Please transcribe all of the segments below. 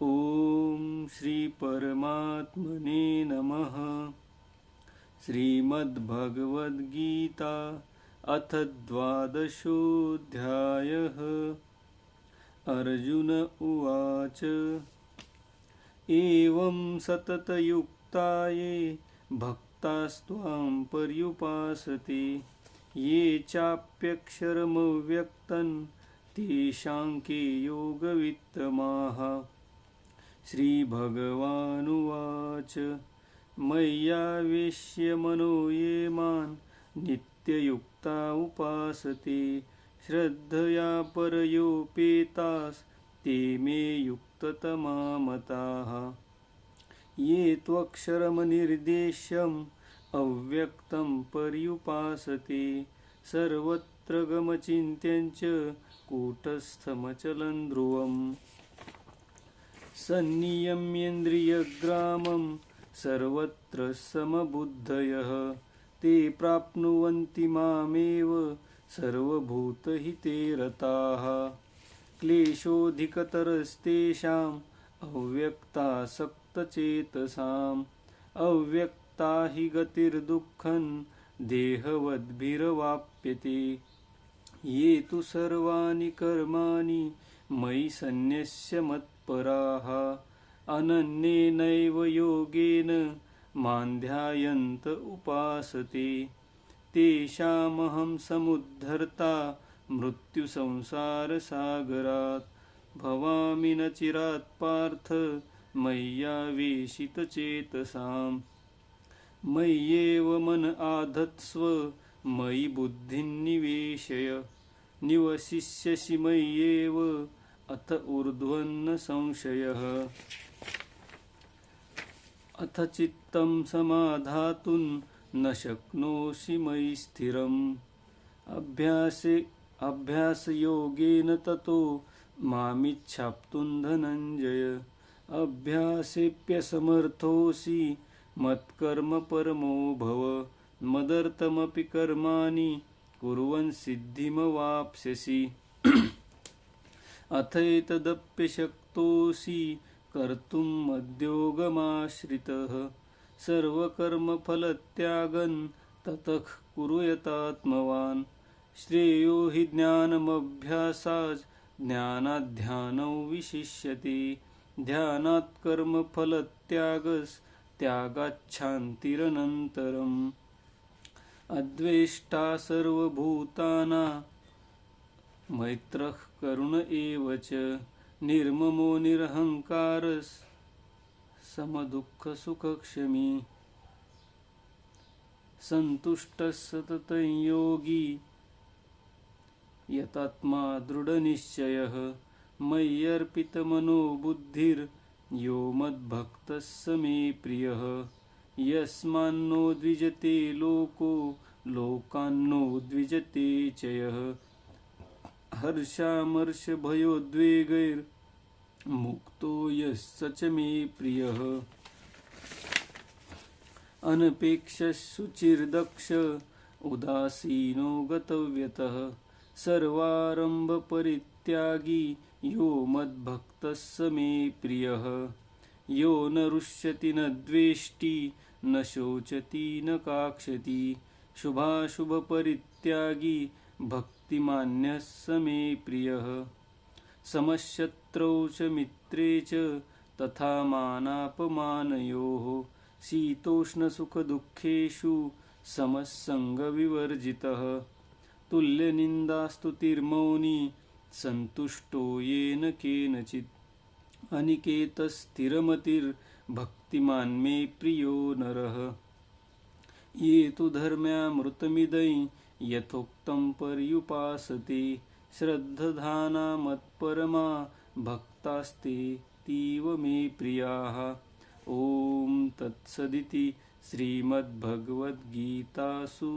ओम श्री परमात्मने नमः। श्रीमद्भगवद्गीता अथ द्वादशोऽध्यायः। अर्जुन उवाच एवं सततयुक्ता ये भक्तास्त्वां पर्युपासते ये चाप्यक्षरमव्यक्तं तेषां के योगवित्तमाः। श्रीभगवानुवाच मय्यावेश्य मनो ये मां नित्ययुक्ता उपासते श्रद्धया परयोपेतास् ते मे युक्ततमा मताः। ये त्वक्षरमनिर्देश्यम् अव्यक्तं पर्युपासते सर्वत्र गमचिन्त्यं च कूटस्थमचलं ध्रुवम्। सन्नियम्येन्द्रियग्रामं सर्वत्र समबुद्धयः ते प्राप्नुवन्ति मामेव सर्वभूतहिते रताः। क्लेशोऽधिकतरस्तेषाम् अव्यक्तासक्तचेतसाम् अव्यक्ता हि गतिर्दुःखं देहवद्भिरवाप्यते। ये तु सर्वाणि कर्माणि मयि सन्न्यस्य मत्पराः अनन्येनैव योगेन मां ध्यायन्त उपासते तेषामहं समुद्धर्ता मृत्युसंसारसागरात्। भवामि न चिरात् पार्थ मय्यावेशितचेतसाम्। मय्येव मन आधत्स्व मयि बुद्धिं निवेशय निवसिष्यसि मय्येव अथ ऊर्ध्वन्न संशयः। अथ चित्तं समाधातुं न शक्नोषि मयि स्थिरम् अभ्यासयोगेन ततो मामिच्छाप्तुं धनञ्जय। अभ्यासेऽप्यसमर्थोऽसि मत्कर्म परमो भव मदर्थमपि कर्माणि कुर्वन् सिद्धिमवाप्स्यसि। अथैतदप्यशक्तोऽसि कर्तुं मद्योगमाश्रितः सर्वकर्मफलत्यागं ततः कुरु यतात्मवान्। श्रेयो हि ज्ञानमभ्यासात् ज्ञानाद्ध्यानौ विशिष्यते ध्यानात् कर्मफलत्यागस्त्यागाच्छान्तिरनन्तरम्। अद्वेष्टा सर्वभूतानां मैत्रः करुण एव च निर्ममो निरहङ्कारः समदुःखसुखक्षमी। सन्तुष्टः सततं योगी यतात्मा दृढनिश्चयः मय्यर्पितमनो बुद्धिर्यो मद्भक्तः स मे प्रियः। यस्मान्नो द्विजते लोको लोकान्नो द्विजते च यः हर्षामर्षभयोद्वेगैर्मुक्तो यः स च मे प्रियः। अनपेक्षः शुचिर्दक्ष उदासीनो गतव्यतः सर्वारम्भपरित्यागी यो मद्भक्तः स मे प्रियः। यो न रुष्यति न द्वेष्टि न शोचति न काङ्क्षति शुभाशुभपरित्यागी भक्तिमान्यः स मे प्रियः। समशत्रौ च मित्रे च तथा मानापमानयोः शीतोष्णसुखदुःखेषु समसङ्गविवर्जितः। तुल्यनिन्दास्तुतिर्मौनी सन्तुष्टो येन केनचित् अनिकेतस्थिरमतिर्भक्तिमान् मे प्रियो नरः। ये तु धर्म्यामृतमिदं यथोक्तं पर्युपासते श्रद्धधाना मत्परमा भक्तास्तेऽतीव मे प्रियाः। ॐ तत्सदिति श्रीमद्भगवद्गीतासु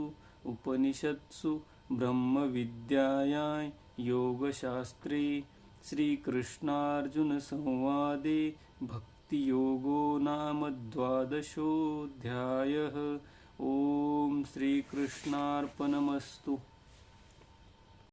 उपनिषत्सु ब्रह्मविद्यायां योगशास्त्रे श्रीकृष्णार्जुनसंवादे भक्तियोगो नाम द्वादशोऽध्यायः। ॐ श्रीकृष्णार्पणमस्तु।